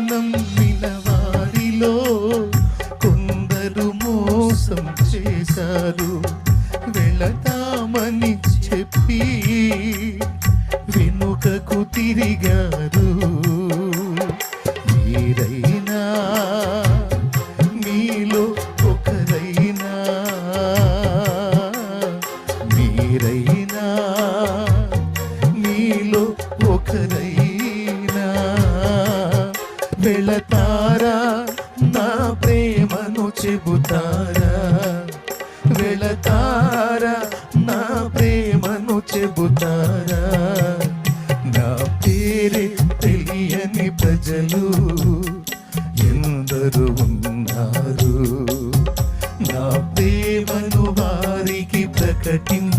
నమ్మిన వారిలో కొందరు మోసం చేశారు. వెళతామని చెప్పి వెనుకకు తిరిగారు. మీరైనా మీలో ఒకరైనా, మీరైనా మీలో ఒకరైనా వెళతారా, నా ప్రేమను చెబుతారా? వెళతారా, నా ప్రేమను చెబుతారా? నా పేరే తెలియని ప్రజలు ఎందరు ఉన్నారు. నా ప్రేమను వారికి ప్రకటించ